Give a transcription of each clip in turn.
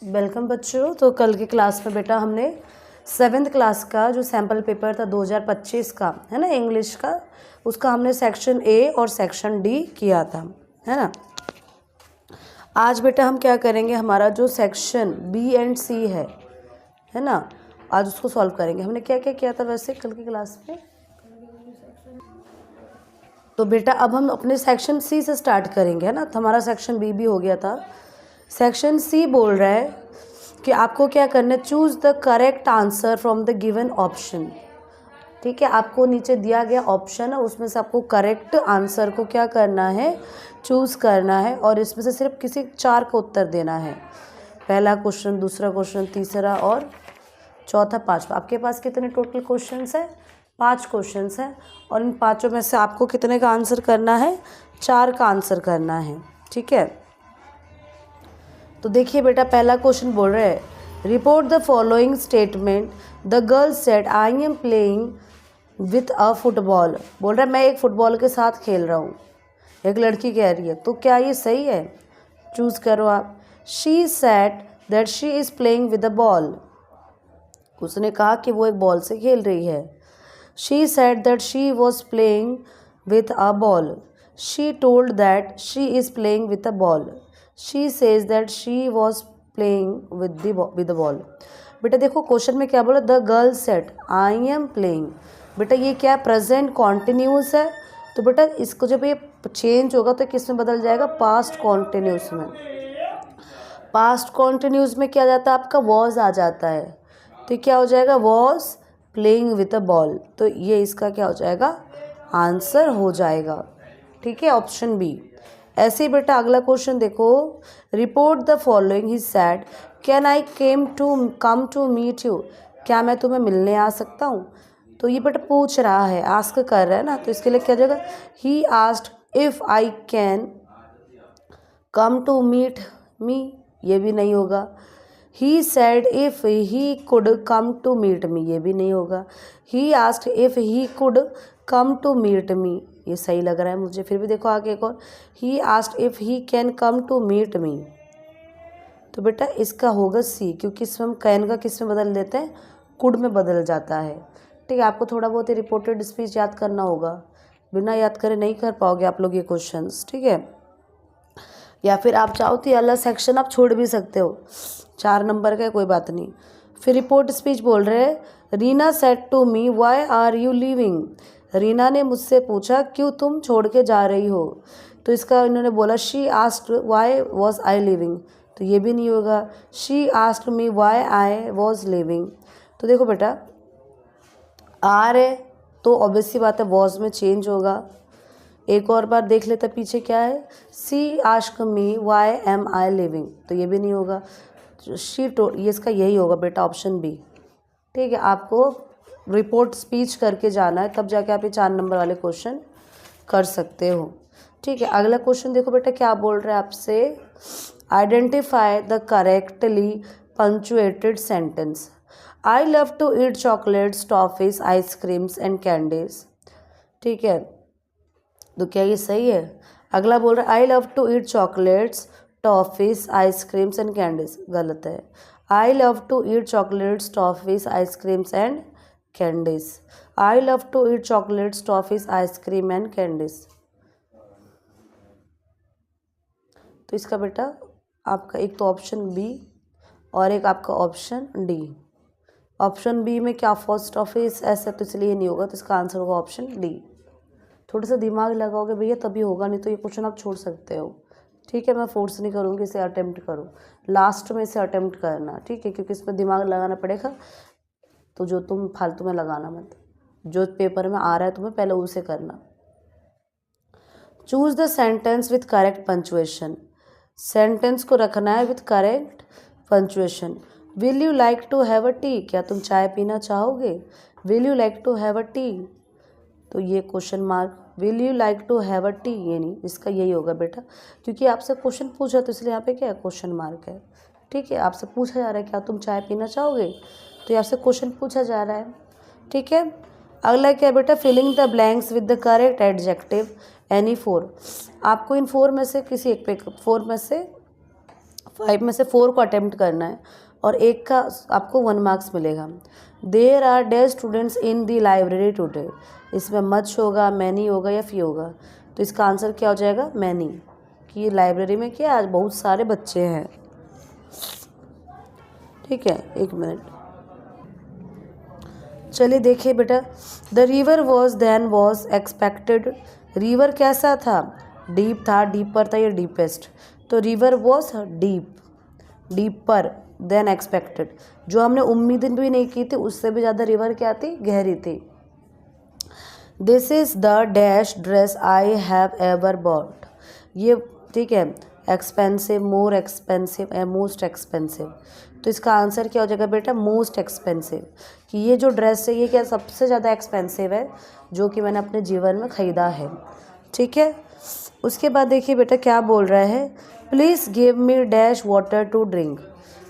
Welcome बच्चों। तो कल की क्लास में बेटा हमने 7th क्लास का जो सैम्पल पेपर था 2025 का, है ना, इंग्लिश का, उसका हमने सेक्शन ए और सेक्शन डी किया था, है ना। आज बेटा हम क्या करेंगे, हमारा जो सेक्शन बी एंड सी है ना, आज उसको सॉल्व करेंगे। हमने क्या क्या किया था वैसे कल की क्लास में? तो बेटा अब हम अपने सेक्शन सी से स्टार्ट करेंगे, है ना। तो हमारा सेक्शन बी भी हो गया था। सेक्शन सी बोल रहा है कि आपको क्या करना है, choose the correct answer from the given option. ठीक है, आपको नीचे दिया गया ऑप्शन है, उसमें से आपको करेक्ट आंसर को क्या करना है, चूज़ करना है, और इसमें से सिर्फ किसी 4 का उत्तर देना है। पहला क्वेश्चन, दूसरा क्वेश्चन, तीसरा और चौथा, पाँचवा। आपके पास कितने टोटल क्वेश्चंस है? 5 क्वेश्चंस हैं, और इन 5 में से आपको कितने का आंसर करना है? 4 का आंसर करना है। ठीक है, तो देखिए बेटा, पहला क्वेश्चन बोल रहे हैं, report the following statement. The girl said I am playing with a football. बोल रहा है मैं एक फुटबॉल के साथ खेल रहा हूँ, एक लड़की कह रही है। तो क्या ये सही है? चूज़ करो आप। She said that she is playing with a ball. उसने कहा कि वो एक बॉल से खेल रही है। She said that she was playing with a ball. She told that she is playing with a ball. She says that she was playing with the ball. बेटा देखो क्वेश्चन में क्या बोला, the girl said I am playing. बेटा ये क्या है, present continuous है। तो बेटा इसको जब ये चेंज होगा तो किस में बदल जाएगा? पास्ट कॉन्टिन्यूस में। पास्ट कॉन्टिन्यूस में क्या जाता है आपका? वॉज आ जाता है। तो क्या हो जाएगा? Was playing with a ball. तो ये इसका क्या हो जाएगा? आंसर हो जाएगा। ठीक है, ऑप्शन बी। ऐसे ही बेटा अगला क्वेश्चन देखो, report the following. He said can I come to meet you. क्या मैं तुम्हें मिलने आ सकता हूँ? तो ये बेटा पूछ रहा है, आस्क कर रहा है ना, तो इसके लिए क्या जाएगा? He asked if I can come to meet me. ये भी नहीं होगा। He said if he could come to meet me. ये भी नहीं होगा। He asked if he could come to meet me. ये सही लग रहा है मुझे। फिर भी देखो आगे एक और, he asked if he can come to meet me. तो बेटा इसका होगा सी, क्योंकि इसमें हम कैन का किस में बदल देते हैं? कुड में बदल जाता है। ठीक है, आपको थोड़ा बहुत ही रिपोर्टेड स्पीच याद करना होगा, बिना याद करे नहीं कर पाओगे आप लोग ये क्वेश्चंस। ठीक है, या फिर आप चाहो तो अगला सेक्शन आप छोड़ भी सकते हो, 4 नंबर का, कोई बात नहीं। फिर रिपोर्ट स्पीच बोल रहे हैं, Reena said to me why are you leaving. Reena ने मुझसे पूछा क्यों तुम छोड़ के जा रही हो। तो इसका इन्होंने बोला, she asked why was I living. तो ये भी नहीं होगा। She asked me why I was living. तो देखो बेटा आर है तो ऑब्वियसली बात है वॉज में चेंज होगा। एक और बार देख लेते पीछे क्या है, she asked me why am I living. तो ये भी नहीं होगा। शी टोल्ड, ये इसका यही होगा बेटा, ऑप्शन बी। ठीक है, आपको रिपोर्ट स्पीच करके जाना है, तब जाके आप ये 4 नंबर वाले क्वेश्चन कर सकते हो। ठीक है, अगला क्वेश्चन देखो बेटा क्या बोल रहा है आपसे, identify the correctly punctuated sentence. I love to eat chocolates, toffees, ice creams and candies. ठीक है, तो क्या ये सही है? अगला बोल रहा है I love to eat chocolates, toffees, ice creams and candies. गलत है। I love to eat chocolates, toffees, ice creams and candies. I love to eat chocolates, toffees, ice cream and candies. तो इसका बेटा आपका एक तो ऑप्शन बी और एक आपका ऑप्शन डी। ऑप्शन बी में क्या फर्स्ट ऑफिस ऐसा, तो इसलिए नहीं होगा, तो इसका आंसर होगा ऑप्शन डी। थोड़ा सा दिमाग लगाओगे भैया तभी होगा, नहीं तो ये क्वेश्चन आप छोड़ सकते हो। ठीक है, मैं फोर्स नहीं करूँगी, इसे अटेम्प्ट करो, लास्ट में इसे अटेम्प्ट करना। ठीक है, क्योंकि इसमें दिमाग लगाना पड़ेगा, तो जो तुम फालतू में लगाना मत, जो पेपर में आ रहा है तुम्हें पहले उसे करना। Choose the sentence with correct punctuation. Sentence को रखना है with correct punctuation. Will you like to have a tea. क्या तुम चाय पीना चाहोगे? Will you like to have a tea. तो ये question mark, will you like to have a tea, ये नहीं, इसका यही होगा बेटा, क्योंकि आपसे क्वेश्चन पूछा तो इसलिए यहाँ पे क्या है, क्वेश्चन मार्क है। ठीक है, आपसे पूछा जा रहा है क्या तुम चाय पीना चाहोगे, तो यहाँ से क्वेश्चन पूछा जा रहा है। ठीक है, अगला क्या है बेटा, filling the blanks with the correct adjective any 4। आपको इन 4 में से किसी एक पे 4 में से 5 में से 4 को अटेम्प्ट करना है और एक का आपको 1 मार्क्स मिलेगा। There are day students in the library today, इसमें मच होगा, मैनी होगा या फी होगा, तो इसका आंसर क्या हो जाएगा, मैनी, कि लाइब्रेरी में क्या आज बहुत सारे बच्चे हैं। ठीक है, 1 मिनट, चलिए देखिए बेटा, the river was than was expected, river कैसा था, डीप था, डीपर था या डीपेस्ट, तो river was deep, deeper than expected, जो हमने उम्मीद भी नहीं की थी उससे भी ज़्यादा रिवर क्या थी, गहरी थी। This is the dash dress I have ever bot, ये ठीक है, एक्सपेंसिव, मोर एक्सपेंसिव या मोस्ट एक्सपेंसिव, तो इसका आंसर क्या हो जाएगा बेटा, मोस्ट एक्सपेंसिव, कि ये जो ड्रेस है ये क्या सबसे ज़्यादा एक्सपेंसिव है जो कि मैंने अपने जीवन में ख़रीदा है। ठीक है, उसके बाद देखिए बेटा क्या बोल रहा है, please give me dash water to drink,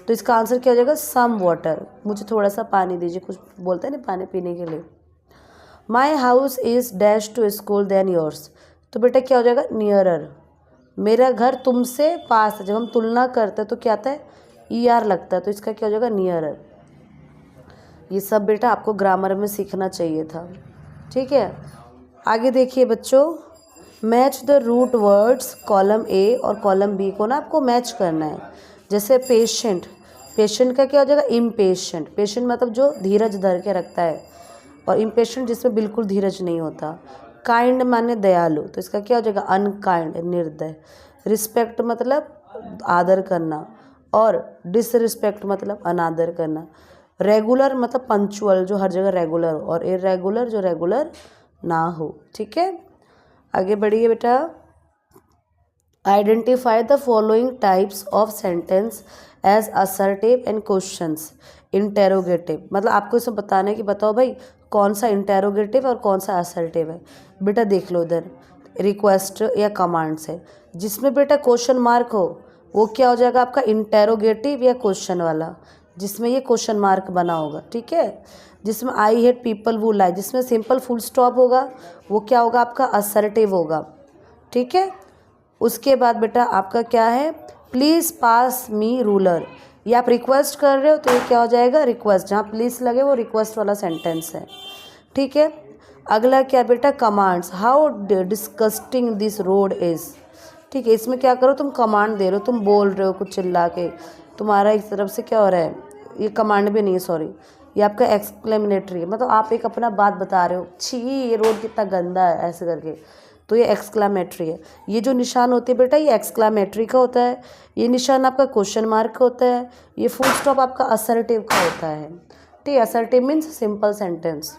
तो इसका आंसर क्या हो जाएगा, सम वाटर, मुझे थोड़ा सा पानी दीजिए, कुछ बोलते हैं ना पानी पीने के लिए। My house is dash to school than yours, तो बेटा क्या हो जाएगा, नियरर, मेरा घर तुमसे पास है, जब हम तुलना करते हैं तो क्या आता है, ER लगता है, तो इसका क्या हो जाएगा, नियरर। ये सब बेटा आपको ग्रामर में सीखना चाहिए था। ठीक है, आगे देखिए बच्चों, match the root words, column A और कॉलम B को ना आपको मैच करना है। जैसे पेशेंट, पेशेंट का क्या हो जाएगा, इम्पेशेंट, पेशेंट मतलब जो धीरज धर के रखता है, और इम्पेशेंट जिसमें बिल्कुल धीरज नहीं होता। काइंड माने दयालु, तो इसका क्या हो जाएगा, अनकाइंड, निर्दय। रिस्पेक्ट मतलब आदर करना, और डिसरिस्पेक्ट मतलब अनादर करना। रेगुलर मतलब पंक्चुअल, जो हर जगह रेगुलर हो, और इरेगुलर जो रेगुलर ना हो। ठीक है, आगे बढ़िए बेटा, identify the following types of sentence as assertive and questions, interrogative, मतलब आपको इसमें बताना है कि बताओ भाई कौन सा इंटेरोगेटिव और कौन सा असर्टिव है। बेटा देख लो इधर, रिक्वेस्ट या कमांड्स है, जिसमें बेटा क्वेश्चन मार्क हो वो क्या हो जाएगा आपका, इंटेरोगेटिव या क्वेश्चन वाला, जिसमें ये क्वेश्चन मार्क बना होगा। ठीक है, जिसमें आई हेट पीपल वू लाई, जिसमें सिंपल फुल स्टॉप होगा वो क्या होगा आपका, असर्टिव होगा। ठीक है, उसके बाद बेटा आपका क्या है, प्लीज़ पास मी रूलर, ये आप रिक्वेस्ट कर रहे हो तो ये क्या हो जाएगा, रिक्वेस्ट, जहाँ प्लीज़ लगे वो रिक्वेस्ट वाला सेंटेंस है। ठीक है, अगला क्या बेटा, commands, how disgusting this road is. ठीक है, इसमें क्या करो, तुम कमांड दे रहे हो, तुम बोल रहे हो कुछ चिल्ला के, तुम्हारा एक तरफ से क्या हो रहा है, ये कमांड भी नहीं है, सॉरी, ये आपका एक्सक्लेमेटरी है, मतलब आप एक अपना बात बता रहे हो, छी ये रोड कितना गंदा है ऐसे करके, तो ये एक्सक्लेमेटरी है। ये जो निशान होती है बेटा ये एक्सक्लेमेटरी का होता है, ये निशान आपका क्वेश्चन मार्क का होता है, ये फुल स्टॉप आपका असर्टिव का होता है। ठीक है, assertive means simple sentence.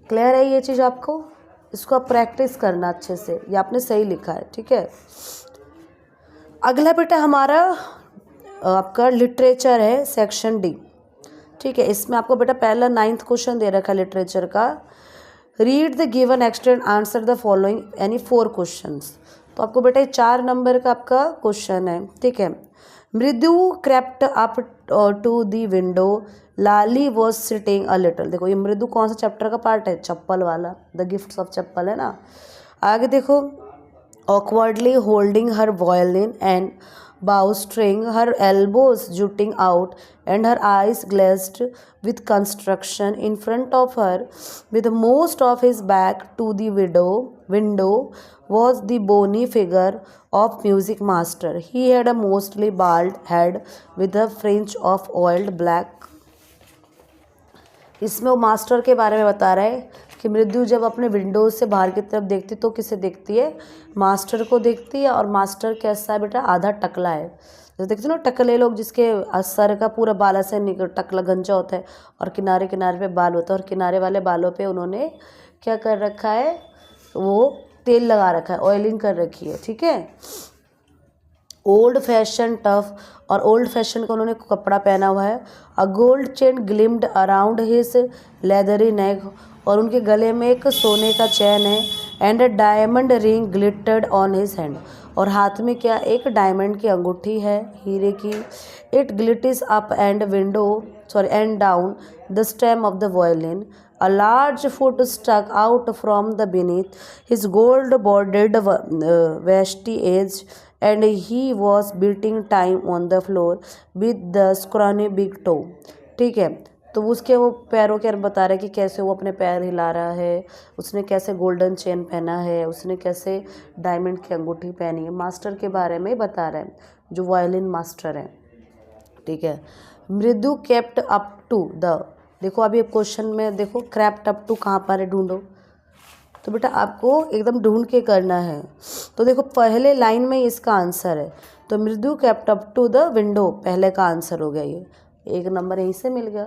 Clear है ये चीज़ आपको, इसको आप प्रैक्टिस करना अच्छे से, ये आपने सही लिखा है। ठीक है, अगला बेटा हमारा आपका लिटरेचर है, सेक्शन D। ठीक है, इसमें आपको बेटा पहला 9th क्वेश्चन दे रखा है लिटरेचर का, read the given extend answer the following यानी 4 क्वेश्चंस, तो आपको बेटा 4 नंबर का आपका क्वेश्चन है। ठीक है, Mridu crept up to the window, Lali was sitting a little, देखो ये मृदु कौन सा चैप्टर का पार्ट है, चप्पल वाला, द गिफ्ट्स ऑफ चप्पल है ना। आगे देखो, awkwardly holding her violin and bowstring, her elbows jutting out and her eyes glazed with constriction, in front of her, with most of his back to the window was the bony figure of music master. He had a mostly bald head with a fringe of oiled black। इसमें वो master के बारे में बता रहा है कि मृदु जब अपने विंडोज से बाहर की तरफ देखती तो किसे देखती है, मास्टर को देखती है, और मास्टर कैसा है बेटा, आधा टकला है, जो देखते हो ना टकले लोग जिसके सर का पूरा बाल ऐसे टकला गंजा होता है और किनारे किनारे पे बाल होता है, और किनारे वाले बालों पे उन्होंने क्या कर रखा है, वो तेल लगा रखा है, ऑयलिंग कर रखी है। ठीक है, ओल्ड फैशन टफ, और ओल्ड फैशन का उन्होंने कपड़ा पहना हुआ है। A gold chain gleamed around his leathery neck, और उनके गले में एक सोने का चैन है। And a diamond ring glittered on his hand, और हाथ में क्या, एक डायमंड की अंगूठी है हीरे की। It glitters up and down the stem of the violin. A large foot stuck out from the beneath his gold bordered vesti edge, and he was beating time on the floor with the scrawny big toe. ठीक है, तो उसके वो पैरों के बता रहा है कि कैसे वो अपने पैर हिला रहा है, उसने कैसे गोल्डन चेन पहना है, उसने कैसे डायमंड की अंगूठी पहनी है। मास्टर के बारे में बता रहा है, जो वायलिन मास्टर है। ठीक है, मृदु केप्ट अप टू द, देखो अभी क्वेश्चन में देखो क्रैप्ट अप टू कहाँ पर है, ढूंढो। तो बेटा आपको एकदम ढूंढ के करना है। तो देखो पहले लाइन में इसका आंसर है, तो Mridu kept up to the window पहले का आंसर हो गया। ये 1 नंबर यहीं से मिल गया।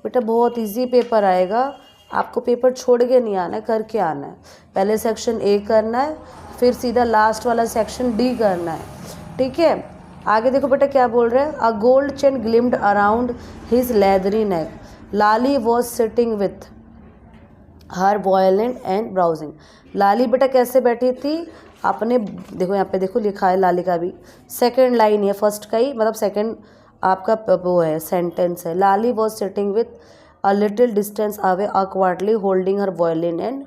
बेटा बहुत इजी पेपर आएगा, आपको पेपर छोड़ के नहीं आना है, करके आना है। पहले सेक्शन ए करना है, फिर सीधा लास्ट वाला सेक्शन डी करना है। ठीक है, आगे देखो बेटा क्या बोल रहे हैं। A gold chain gleamed around his leathery neck, Lali was sitting with her violent and browsing. Lali बेटा कैसे बैठी थी अपने, देखो यहाँ पे देखो लिखा है लाली का भी, सेकंड लाइन है, फर्स्ट का ही मतलब सेकंड आपका वो है सेंटेंस है। Lali was sitting with a little distance away awkwardly holding her violin and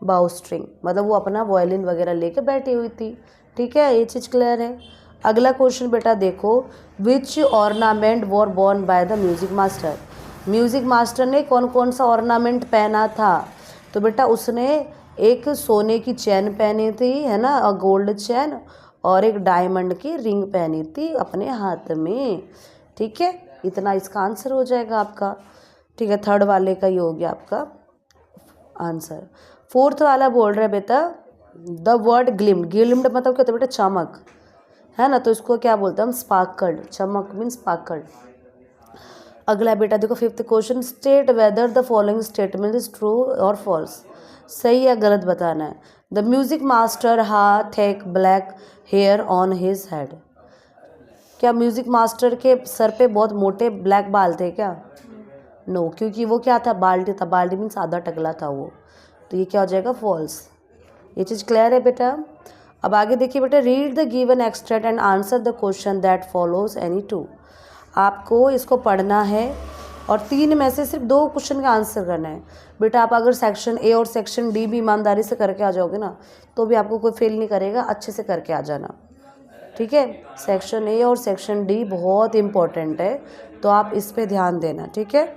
bow string, मतलब वो अपना वॉयलिन वगैरह लेके बैठी हुई थी। ठीक है, ये चीज़ क्लियर है। अगला क्वेश्चन बेटा देखो, which ornament wore borne by the music master. Music master ने कौन कौन सा ऑर्नामेंट पहना था। तो बेटा उसने एक सोने की चैन पहनी थी, है ना, और गोल्ड चैन, और एक डायमंड की रिंग पहनी थी अपने हाथ में। ठीक है, इतना इसका आंसर हो जाएगा आपका। ठीक है, थर्ड वाले का ही हो गया आपका आंसर। फोर्थ वाला बोल रहा है बेटा द वर्ड ग्लिम्ड। ग्लिम्ड मतलब क्या होता है बेटा, चमक, है ना, तो इसको क्या बोलते हैं हम, स्पार्कल्ड। चमक मीन्स स्पार्कल्ड। अगला बेटा देखो fifth question, state whether the following statement is true और फॉल्स। सही या गलत बताना है। The music master has thick black hair on his head. क्या म्यूजिक मास्टर के सर पे बहुत मोटे ब्लैक बाल थे क्या? नो, क्योंकि वो क्या था, बाल्टी था। बाल्टी मीन्स आधा टकला था वो, तो ये क्या हो जाएगा, फॉल्स। ये चीज़ क्लियर है बेटा। अब आगे देखिए बेटा, read the given extract and answer the question that follows any two. आपको इसको पढ़ना है और 3 में से सिर्फ 2 क्वेश्चन का आंसर करना है। बेटा आप अगर सेक्शन ए और सेक्शन डी भी ईमानदारी से करके आ जाओगे ना, तो भी आपको कोई फेल नहीं करेगा, अच्छे से करके आ जाना। ठीक है, सेक्शन ए और सेक्शन डी बहुत इम्पोर्टेंट है, तो आप इस पे ध्यान देना। ठीक है,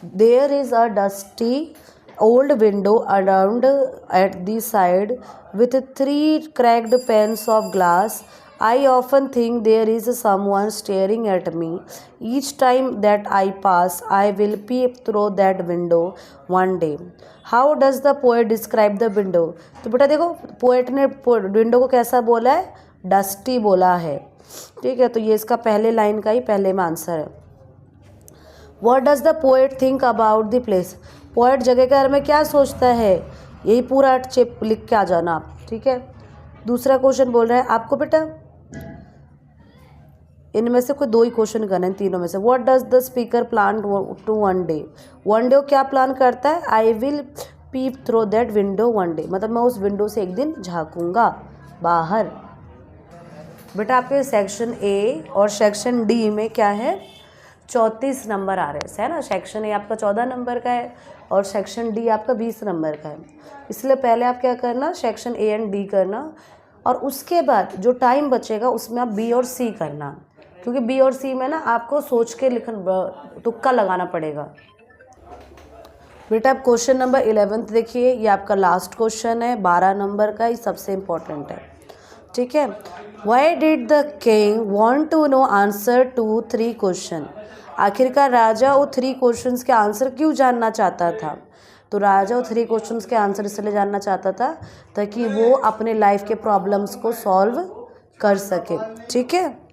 there is a dusty old window around at the side with 3 cracked panes of glass. I often think there is someone staring at me. Each time that I pass, I will peep through that window one day. How does the poet describe the window? तो बेटा देखो poet ने window को कैसा बोला है, dusty बोला है। ठीक है, तो ये इसका पहले लाइन का ही पहले में आंसर है। What does the poet think about the place? Poet जगह के बारे में क्या सोचता है, यही पूरा चिप लिख के आ जाना आप। ठीक है, दूसरा क्वेश्चन बोल रहे हैं आपको बेटा, इनमें से कोई 2 ही क्वेश्चन करना है तीनों में से। What does the speaker plan to one day. One day क्या प्लान करता है, I will peep through that window one day, मतलब मैं उस विंडो से एक दिन झाँकूंगा बाहर। बेटा आपके सेक्शन ए और सेक्शन डी में क्या है, 34 नंबर आ रहे हैं, है ना। सेक्शन ए आपका 14 नंबर का है और सेक्शन डी आपका 20 नंबर का है। इसलिए पहले आप क्या करना, सेक्शन ए एंड डी करना, और उसके बाद जो टाइम बचेगा उसमें आप बी और सी करना, क्योंकि बी और सी में ना आपको सोच के तुक्का लगाना पड़ेगा। बेटा आप क्वेश्चन नंबर 11 देखिए, ये आपका लास्ट क्वेश्चन है, 12 नंबर का, ये सबसे इम्पोर्टेंट है। ठीक है, why did the king want to know answer to 3 question. आखिरकार राजा वो 3 क्वेश्चंस के आंसर क्यों जानना चाहता था। तो राजा वो 3 क्वेश्चंस के आंसर इसलिए जानना चाहता था ताकि वो अपने लाइफ के प्रॉब्लम्स को सॉल्व कर सके। ठीक है।